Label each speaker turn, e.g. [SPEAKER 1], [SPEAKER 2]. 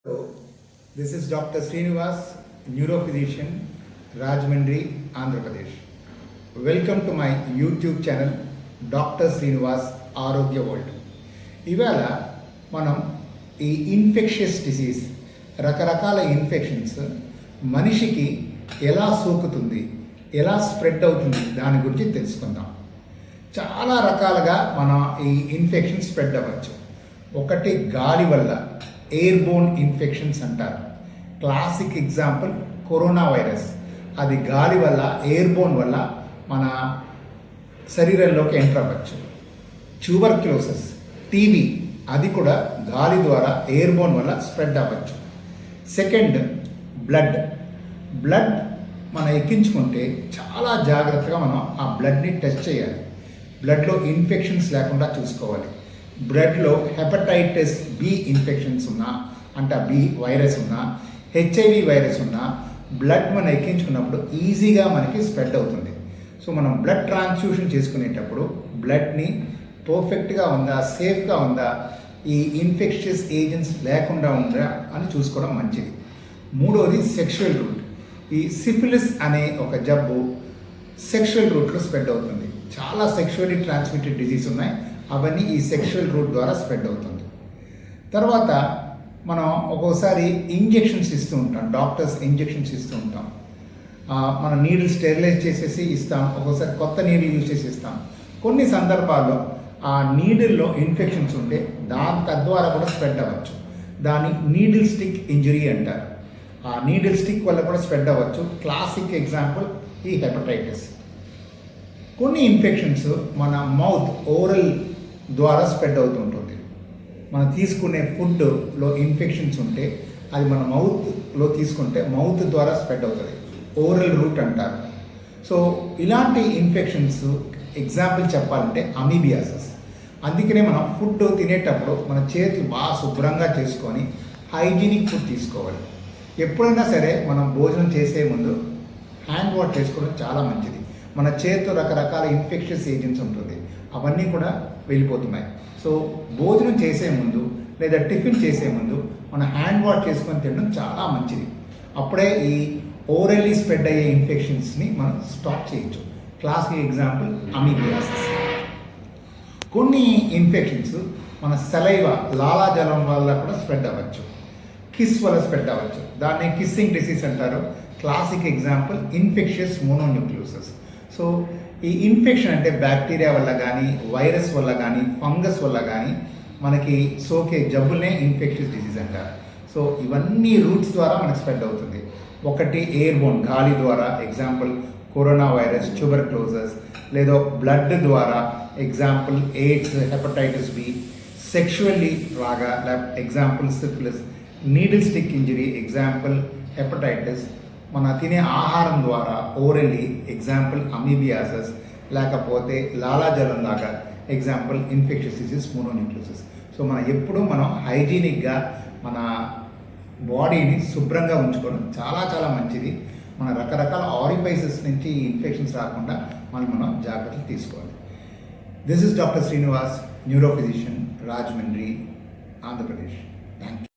[SPEAKER 1] So, this is Dr. Srinivas, neurophysician, Rajahmundry, Andhra Pradesh. Welcome to my YouTube channel, Dr. Srinivas Arogya World. ఇవాళ మనం ఈ infectious disease రకరకాల infections మనిషికి ఎలా సోకుతుంది, ఎలా స్ప్రెడ్ అవుతుంది దాని గురించి తెలుసుకుందాం. చాలా రకాలుగా మనం ఈ ఇన్ఫెక్షన్ స్ప్రెడ్ అవ్వచ్చు. ఒకటి గాలి వల్ల ఎయిర్బోన్ ఇన్ఫెక్షన్స్ అంటారు. Classic example corona virus. అది గాలి వల్ల ఎయిర్బోన్ వల్ల మన శరీరంలోకి ఎంటర్ అవ్వచ్చు. ట్యూబర్క్యులోసిస్, టీబీ, అది కూడా గాలి ద్వారా ఎయిర్బోన్ వల్ల స్ప్రెడ్ అవ్వచ్చు. సెకండ్, బ్లడ్ మనం ఎక్కించుకుంటే చాలా జాగ్రత్తగా మనం ఆ బ్లడ్ని టెస్ట్ చేయాలి. బ్లడ్లో ఇన్ఫెక్షన్స్ లేకుండా చూసుకోవాలి. బ్లడ్లో హెపటైటిస్ బి ఇన్ఫెక్షన్స్ ఉన్నా, అంటే బి వైరస్ ఉన్నా, హెచ్ఐవి వైరస్ ఉన్నా బ్లడ్ మనం ఎక్కించుకున్నప్పుడు ఈజీగా మనకి స్ప్రెడ్ అవుతుంది. సో మనం బ్లడ్ ట్రాన్స్ఫ్యూషన్ చేసుకునేటప్పుడు బ్లడ్ని పర్ఫెక్ట్గా ఉందా, సేఫ్గా ఉందా, ఈ ఇన్ఫెక్షియస్ ఏజెంట్స్ లేకుండా ఉందా అని చూసుకోవడం మంచిది. మూడోది సెక్షువల్ రూట్. ఈ సిఫిలిస్ అనే ఒక జబ్బు సెక్షువల్ రూట్లో స్ప్రెడ్ అవుతుంది. చాలా సెక్షువల్లీ ట్రాన్స్మిటెడ్ డిసీజ్ ఉన్నాయి, అవన్నీ ఈ సెక్షువల్ రూట్ ద్వారా స్ప్రెడ్ అవుతుంది. తర్వాత మనం ఒక్కోసారి ఇంజెక్షన్స్ ఇస్తూ ఉంటాం, డాక్టర్స్ ఇంజెక్షన్స్ ఇస్తూ ఉంటాం. మన నీడిల్ స్టెరిలైజ్ చేసేసి ఇస్తాం, ఒక్కోసారి కొత్త నీడిల్ యూజ్ చేసి ఇస్తాం. కొన్ని సందర్భాల్లో ఆ నీడిల్లో ఇన్ఫెక్షన్స్ ఉంటే తద్వారా కూడా స్ప్రెడ్ అవ్వచ్చు. దాన్ని నీడిల్ స్టిక్ ఇంజరీ అంటారు. ఆ నీడిల్ స్టిక్ వల్ల కూడా స్ప్రెడ్ అవ్వచ్చు. క్లాసిక్ ఎగ్జాంపుల్ ఈ హెపటైటిస్. కొన్ని ఇన్ఫెక్షన్స్ మన మౌత్, ఓరల్ ద్వారా స్ప్రెడ్ అవుతుంటుంది. మనం తీసుకునే ఫుడ్లో ఇన్ఫెక్షన్స్ ఉంటే అది మన మౌత్లో తీసుకుంటే మౌత్ ద్వారా స్ప్రెడ్ అవుతుంది. ఓరల్ రూట్ అంటారు. సో ఇలాంటి ఇన్ఫెక్షన్స్ ఎగ్జాంపుల్ చెప్పాలంటే అమీబియాసిస్. అందుకనే మనం ఫుడ్ తినేటప్పుడు మన చేతులు బాగా శుభ్రంగా చేసుకొని హైజీనిక్ ఫుడ్ తీసుకోవాలి. ఎప్పుడైనా సరే మనం భోజనం చేసే ముందు హ్యాండ్ వాష్ చేసుకోవడం చాలా మంచిది. మన చేతితో రకరకాల ఇన్ఫెక్షన్స్ ఏజెంట్స్ ఉంటుంది, అవన్నీ కూడా వెళ్ళిపోతున్నాయి. సో భోజనం చేసే ముందు లేదా టిఫిన్ చేసే ముందు మన హ్యాండ్ వాష్ చేసుకొని తినడం చాలా మంచిది. అప్పుడే ఈ ఓరల్లీ స్ప్రెడ్ అయ్యే ఇన్ఫెక్షన్స్ని మనం స్టాప్ చేయొచ్చు. Classic example amoebiasis. కొన్ని ఇన్ఫెక్షన్స్ మన సలైవా, లాలాజలం వల్ల కూడా స్ప్రెడ్ అవ్వచ్చు. కిస్ వల్ల స్ప్రెడ్ అవ్వచ్చు. దాన్ని కిస్సింగ్ డిసీజ్ అంటారు. Classic example infectious mononucleosis. So ఈ ఇన్ఫెక్షన్ అంటే బ్యాక్టీరియా వల్ల కానీ, వైరస్ వల్ల కానీ, ఫంగస్ వల్ల కానీ మనకి సోకే జబ్బులనే ఇన్ఫెక్షియస్ డిసీజ్ అంటారు. సో ఇవన్నీ రూట్స్ ద్వారా మనకు స్ప్రెడ్ అవుతుంది. ఒకటి ఎయిర్బోన్, గాలి ద్వారా, ఎగ్జాంపుల్ కరోనా వైరస్, ట్యూబర్క్లోసిస్, లేదా బ్లడ్ ద్వారా, example AIDS, hepatitis B, sexually లాగా, example syphilis, needle stick injury, example hepatitis, మన తినే ఆహారం ద్వారా ఓరల్లీ, ఎగ్జాంపుల్ అమీబియాసిస్, లేకపోతే లాలాజలం లాగా, example infectious disease mononucleosis. So మనం హైజీనిక్గా మన బాడీని శుభ్రంగా ఉంచుకోవడం చాలా చాలా మంచిది. మన రకరకాల ఆరిఫైసెస్ నుంచి ఇన్ఫెక్షన్స్ రాకుండా మనం జాగ్రత్తలు తీసుకోవాలి. This is doctor Srinivas, neurophysician, Rajahmundry, Andhra Pradesh. Thank you.